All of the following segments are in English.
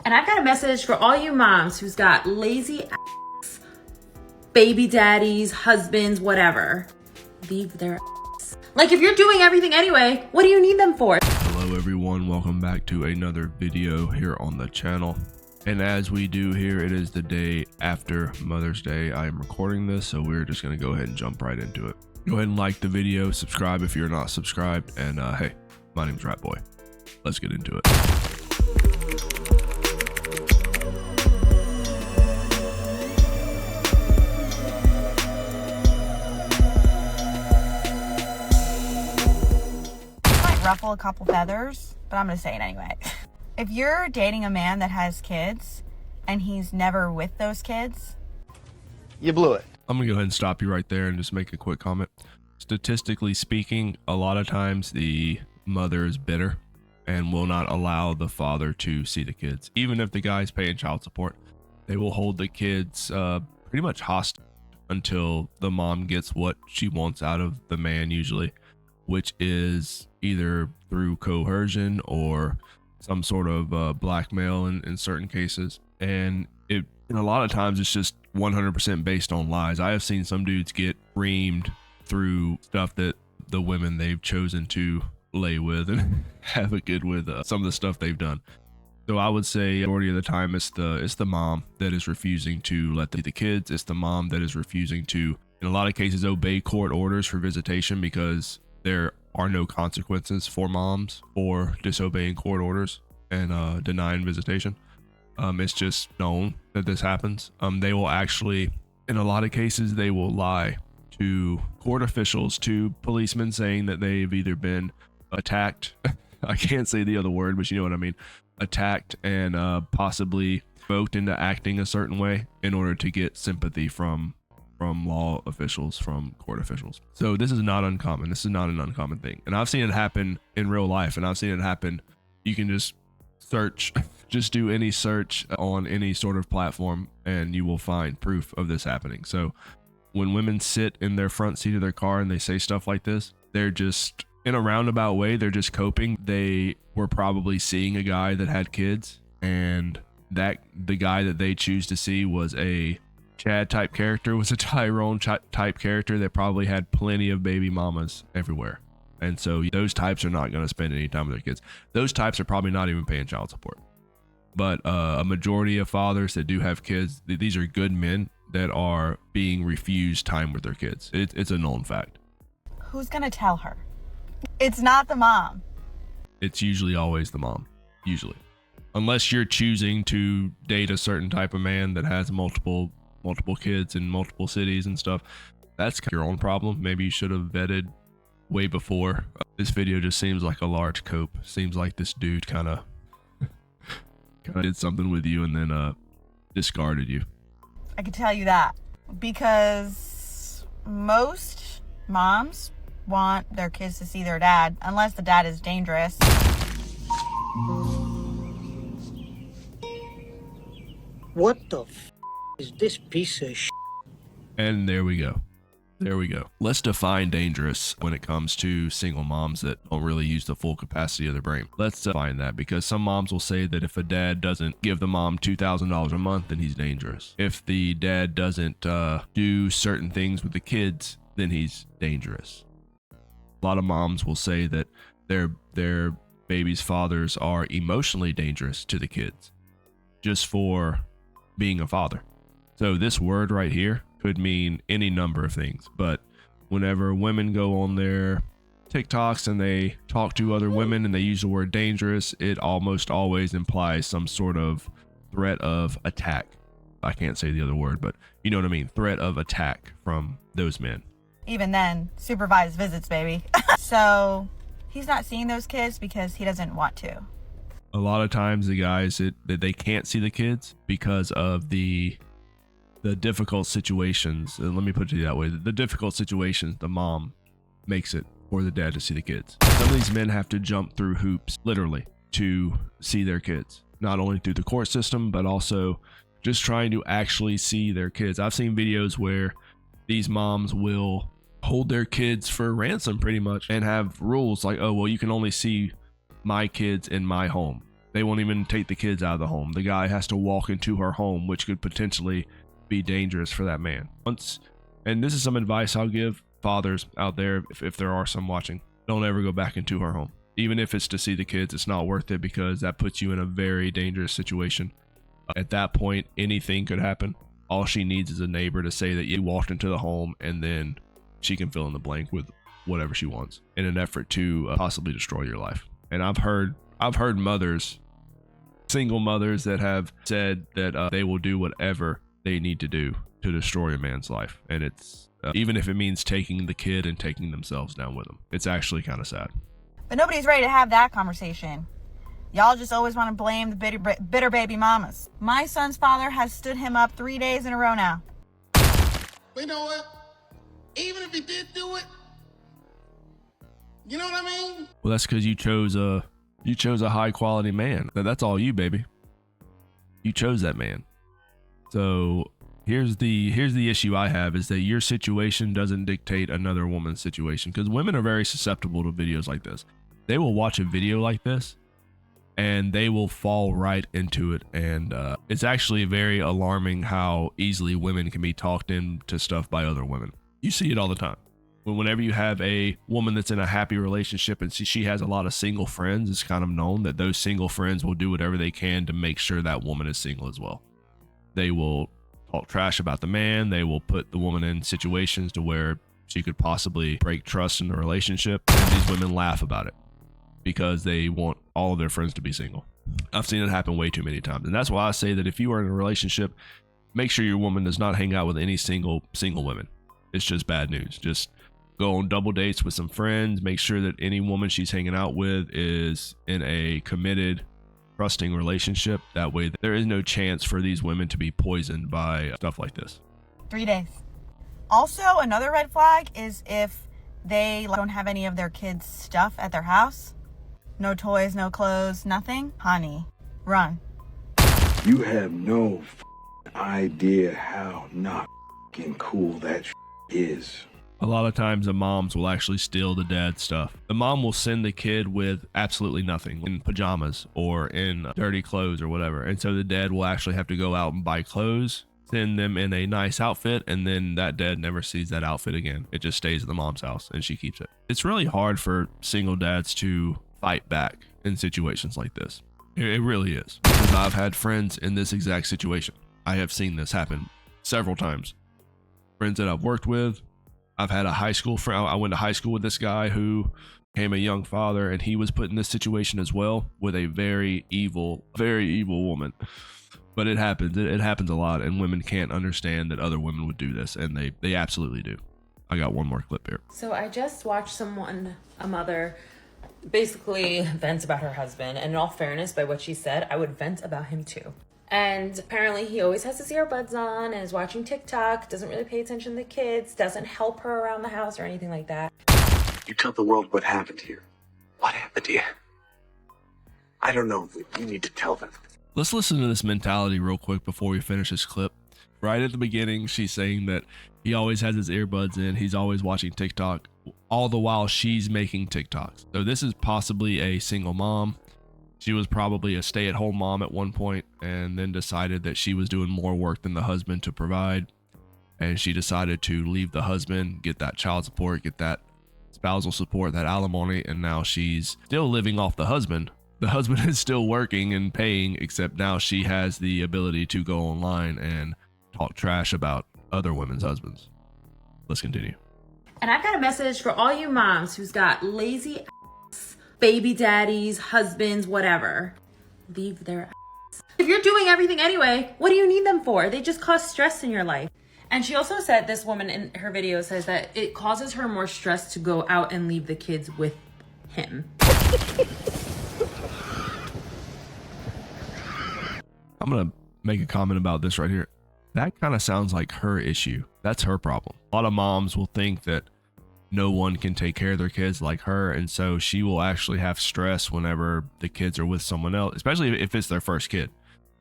And I've got a message for all you moms who's got lazy ass baby daddies, husbands, whatever. Leave their ass. Like, if you're doing everything anyway, what do you need them for? Hello everyone, welcome back to another video here on the channel. And as we do here, it is the day after Mother's Day. I am recording this, so we're just going to go ahead and jump right into it. Go ahead and like the video, subscribe if you're not subscribed, and hey, my name's Rat Boy. Let's get into it. Might ruffle a couple feathers, but I'm gonna say it anyway. If you're dating a man that has kids and he's never with those kids, you blew it. I'm gonna go ahead and stop you right there and just make a quick comment. Statistically speaking, a lot of times the mother is bitter and will not allow the father to see the kids. Even if the guy's paying child support, they will hold the kids pretty much hostage until the mom gets what she wants out of the man, usually, which is either through coercion or some sort of blackmail in certain cases. And a lot of times it's just 100% based on lies. I have seen some dudes get reamed through stuff that the women they've chosen to lay with and have it good with, some of the stuff they've done. So I would say majority of the time it's the mom that is refusing to let the kids. It's the mom that is refusing to, in a lot of cases, obey court orders for visitation, because there are no consequences for moms for disobeying court orders and denying visitation. It's just known that this happens. They will actually, in a lot of cases, they will lie to court officials, to policemen, saying that they've either been attacked. I can't say the other word, but you know what I mean. Attacked and possibly provoked into acting a certain way in order to get sympathy from law officials, from court officials. So this is not uncommon. This is not an uncommon thing. And I've seen it happen in real life, and I've seen it happen. You can just search, just do any search on any sort of platform, and you will find proof of this happening. So when women sit in their front seat of their car and they say stuff like this, they're just, in a roundabout way, they're just coping. They were probably seeing a guy that had kids, and that the guy that they choose to see was a Chad type character, was a Tyrone type character that probably had plenty of baby mamas everywhere. And so those types are not going to spend any time with their kids. Those types are probably not even paying child support. But a majority of fathers that do have kids, these are good men that are being refused time with their kids. It's a known fact. who's gonna tell her? It's not the mom. It's usually always the mom, usually. Unless you're choosing to date a certain type of man that has multiple kids in multiple cities and stuff. That's your own problem. Maybe you should have vetted way before. This video just seems like a large cope. Seems like this dude kind of did something with you and then discarded you. I can tell you that because most moms want their kids to see their dad, unless the dad is dangerous. What the f is this piece of sh**? And there we go. There we go. Let's define dangerous when it comes to single moms that don't really use the full capacity of their brain. Let's define that, because some moms will say that if a dad doesn't give the mom $2,000 a month, then he's dangerous. If the dad doesn't do certain things with the kids, then he's dangerous. A lot of moms will say that their baby's fathers are emotionally dangerous to the kids just for being a father. So this word right here could mean any number of things, but whenever women go on their TikToks and they talk to other women and they use the word dangerous, it almost always implies some sort of threat of attack. I can't say the other word, but you know what I mean. Threat of attack from those men. Even then, supervised visits, baby. So he's not seeing those kids because he doesn't want to. A lot of times the guys that they can't see the kids because of the difficult situations. Let me put it that way. The difficult situations, the mom makes it for the dad to see the kids. Some of these men have to jump through hoops, literally, to see their kids. Not only through the court system, but also just trying to actually see their kids. I've seen videos where these moms will hold their kids for ransom pretty much and have rules like, oh, well, you can only see my kids in my home. They won't even take the kids out of the home. The guy has to walk into her home, which could potentially be dangerous for that man. And this is some advice I'll give fathers out there, if there are some watching, don't ever go back into her home. Even if it's to see the kids, it's not worth it, because that puts you in a very dangerous situation. At that point, anything could happen. All she needs is a neighbor to say that you walked into the home, and then she can fill in the blank with whatever she wants in an effort to possibly destroy your life. And I've heard mothers, single mothers, that have said that they will do whatever they need to do to destroy a man's life. And it's even if it means taking the kid and taking themselves down with them. It's actually kind of sad. But nobody's ready to have that conversation. Y'all just always want to blame the bitter baby mamas. My son's father has stood him up 3 days in a row now. But you know what? Even if he did do it, you know what I mean? Well, that's because you chose a high quality man. That's all you, baby. You chose that man. So here's the issue I have, is that your situation doesn't dictate another woman's situation, because women are very susceptible to videos like this. They will watch a video like this and they will fall right into it. And it's actually very alarming how easily women can be talked into stuff by other women. You see it all the time. Whenever you have a woman that's in a happy relationship and she has a lot of single friends, it's kind of known that those single friends will do whatever they can to make sure that woman is single as well. They will talk trash about the man. They will put the woman in situations to where she could possibly break trust in the relationship. And these women laugh about it because they want all of their friends to be single. I've seen it happen way too many times. And that's why I say that if you are in a relationship, make sure your woman does not hang out with any single women. It's just bad news. Just go on double dates with some friends. Make sure that any woman she's hanging out with is in a committed, trusting relationship. That way there is no chance for these women to be poisoned by stuff like this. 3 days. Also, another red flag is if they don't have any of their kids' stuff at their house. No toys, no clothes, nothing. Honey, run. You have no idea how not cool that is. A lot of times the moms will actually steal the dad's stuff. The mom will send the kid with absolutely nothing, in pajamas or in dirty clothes or whatever. And so the dad will actually have to go out and buy clothes, send them in a nice outfit, and then that dad never sees that outfit again. It just stays at the mom's house and she keeps it. It's really hard for single dads to fight back in situations like this. It really is. Because I've had friends in this exact situation. I have seen this happen several times. Friends that I've worked with. I've had a high school friend. I went to high school with this guy who became a young father, and he was put in this situation as well with a very evil woman. But it happens. It happens a lot, and women can't understand that other women would do this, and they absolutely do. I got one more clip here. So I just watched a mother, basically vents about her husband, and in all fairness, by what she said, I would vent about him too. And apparently he always has his earbuds on and is watching TikTok, doesn't really pay attention to the kids, doesn't help her around the house or anything like that. You tell the world what happened here. What happened here? I don't know. You need to tell them. Let's listen to this mentality real quick before we finish this clip. Right at the beginning, she's saying that he always has his earbuds in. He's always watching TikTok, all the while she's making TikToks. So this is possibly a single mom. She was probably a stay-at-home mom at one point and then decided that she was doing more work than the husband to provide. And she decided to leave the husband, get that child support, get that spousal support, that alimony, and now she's still living off the husband. The husband is still working and paying, except now she has the ability to go online and talk trash about other women's husbands. Let's continue. And I've got a message for all you moms who's got lazy baby daddies, husbands, whatever. Leave their ass. If you're doing everything anyway, what do you need them for? They just cause stress in your life. And she also said, this woman in her video says that it causes her more stress to go out and leave the kids with him. I'm going to make a comment about this right here. That kind of sounds like her issue. That's her problem. A lot of moms will think that no one can take care of their kids like her, and so she will actually have stress whenever the kids are with someone else, especially if it's their first kid.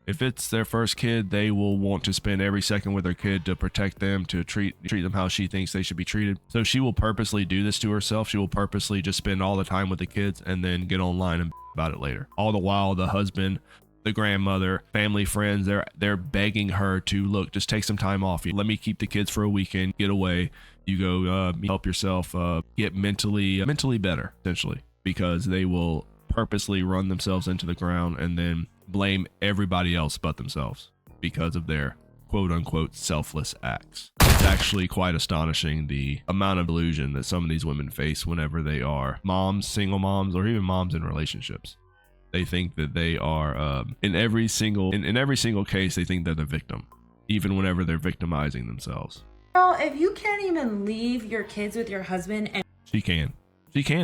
If it's their first kid, they will want to spend every second with their kid to protect them, to treat them how she thinks they should be treated. So she will purposely do this to herself. She will purposely just spend all the time with the kids and then get online and about it later. All the while, the husband, the grandmother, family, friends, they're begging her to, look, just take some time off. Let me keep the kids for a weekend, get away. You go help yourself get mentally better, essentially, because they will purposely run themselves into the ground and then blame everybody else but themselves because of their quote unquote selfless acts. It's actually quite astonishing the amount of delusion that some of these women face whenever they are moms, single moms, or even moms in relationships. They think that they are in every single case, they think they're the victim, even whenever they're victimizing themselves. Girl, if you can't even leave your kids with your husband, and She can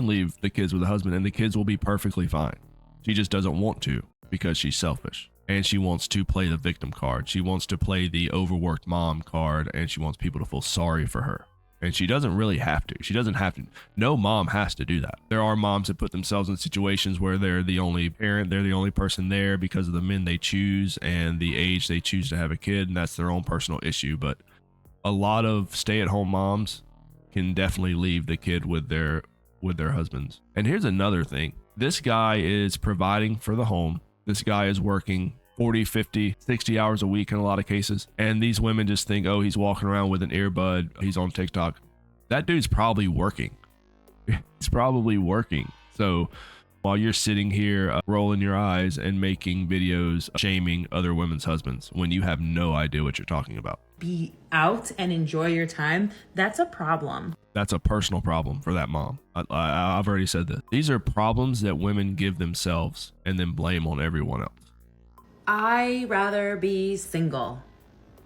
leave the kids with the husband and the kids will be perfectly fine. She just doesn't want to because she's selfish and she wants to play the victim card. She wants to play the overworked mom card and she wants people to feel sorry for her. And she doesn't really have to. She doesn't have to. No mom has to do that. There are moms that put themselves in situations where they're the only parent, they're the only person there because of the men they choose and the age they choose to have a kid, and that's their own personal issue. But a lot of stay-at-home moms can definitely leave the kid with their husbands. And here's another thing. This guy is providing for the home. This guy is working 40, 50, 60 hours a week in a lot of cases. And these women just think, oh, he's walking around with an earbud. He's on TikTok. That dude's probably working. He's probably working. So while you're sitting here rolling your eyes and making videos shaming other women's husbands when you have no idea what you're talking about. be out and enjoy your time, that's a problem. That's a personal problem for that mom. I've already said this. These are problems that women give themselves and then blame on everyone else. I rather be single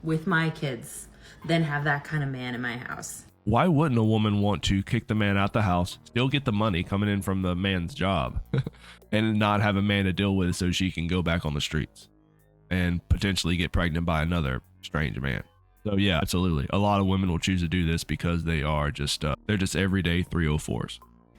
with my kids than have that kind of man in my house. Why wouldn't a woman want to kick the man out the house, still get the money coming in from the man's job, and not have a man to deal with so she can go back on the streets and potentially get pregnant by another strange man? So yeah, absolutely. A lot of women will choose to do this because they are just, they're just everyday 304s.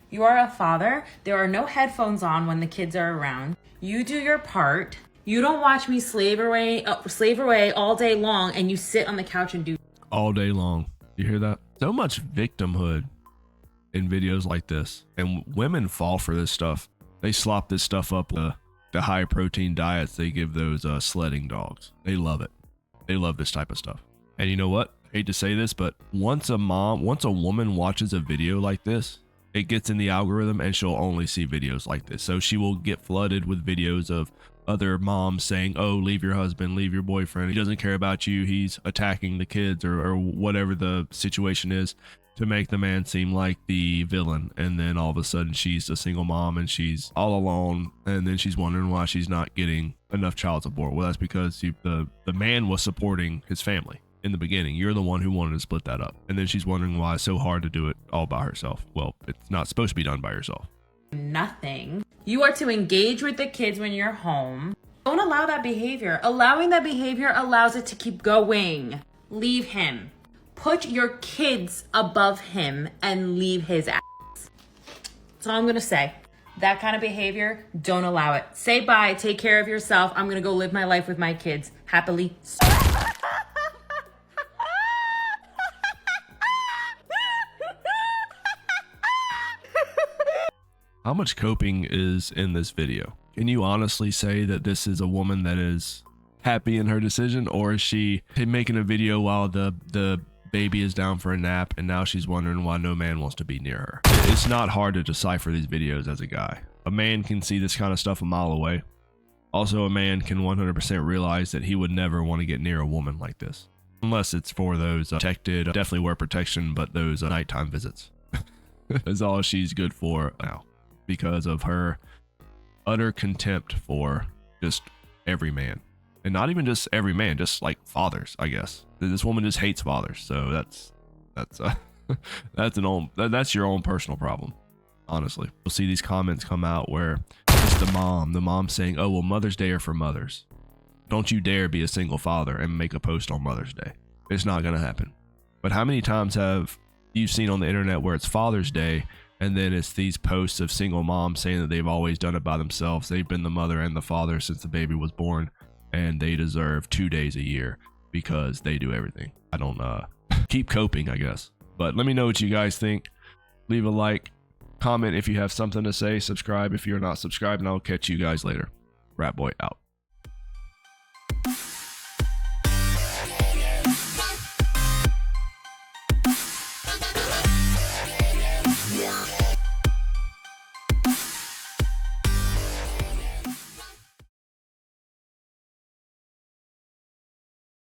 You are a father. There are no headphones on when the kids are around. You do your part. You don't watch me slave away all day long, and you sit on the couch and do All day long. You hear that? So much victimhood in videos like this, and women fall for this stuff. They slop this stuff up, the high protein diets they give those sledding dogs. They love it. They love this type of stuff. And you know what? I hate to say this, but once a woman watches a video like this, it gets in the algorithm and she'll only see videos like this. So she will get flooded with videos of other moms saying, oh, leave your husband, leave your boyfriend. He doesn't care about you. He's attacking the kids or whatever the situation is, to make the man seem like the villain. And then all of a sudden she's a single mom and she's all alone. And then she's wondering why she's not getting enough child support. Well, that's because the man was supporting his family in the beginning. You're the one who wanted to split that up. And then she's wondering why it's so hard to do it all by herself. Well, it's not supposed to be done by yourself. nothing. You are to engage with the kids when you're home. Don't allow that behavior. Allowing that behavior allows it to keep going. Leave him. Put your kids above him and leave his ass. That's all I'm going to say. That kind of behavior, don't allow it. Say bye. Take care of yourself. I'm going to go live my life with my kids. Happily. How much coping is in this video? Can you honestly say that this is a woman that is happy in her decision, or is she making a video while the baby is down for a nap and now she's wondering why no man wants to be near her? It's not hard to decipher these videos as a guy. A man can see this kind of stuff a mile away. Also, a man can 100% realize that he would never want to get near a woman like this. Unless it's for those protected, definitely wear protection, but those nighttime visits. That's all she's good for now, because of her utter contempt for just every man. And not even just every man, just like fathers, I guess. This woman just hates fathers. So that's your own personal problem, honestly. You'll see these comments come out where it's the mom saying, oh, well, Mother's Day are for mothers. Don't you dare be a single father and make a post on Mother's Day. It's not going to happen. But how many times have you seen on the internet where it's Father's Day and then it's these posts of single moms saying that they've always done it by themselves? They've been the mother and the father since the baby was born, and they deserve 2 days a year because they do everything. I don't keep coping, I guess. But let me know what you guys think. Leave a like, Comment if you have something to say. Subscribe if you're not subscribed, and I'll catch you guys later. Rat Boy out.